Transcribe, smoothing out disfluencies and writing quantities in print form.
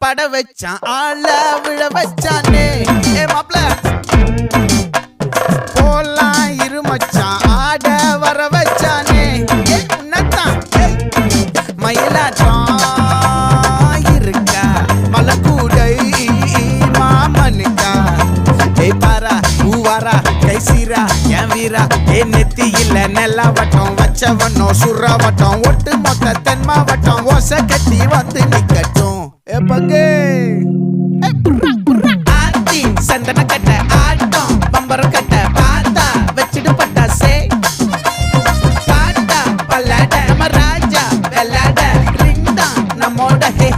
பட வச்சான் ஆள விழ வச்சானே மாப்ள போலாம் இருமச்சான் ஆட வர வச்சானே உன்னத்தான் மயிலாட்டம் இருக்கா மலக்கூடை மாமனுக்கா பாரா பூவாரா கைசீரா என் வீரா நெத்தி இல்ல நெல்லா வட்டம் வச்சவனோ சுறா வட்டம் ஒட்டு மொத்த தென் மாவட்டம் ஓசை கட்டி வந்து நிக்கட்டும் பங்கே ஆத்தி சந்தன கட்ட ஆட்டம் பம்பரம் கட்ட பார்த்தா வச்சிடு பட்டாசே பாட்டா பல்லாட நம்ம ராஜா வெள்ளாட ரிங் தான் நம்மோட ஹே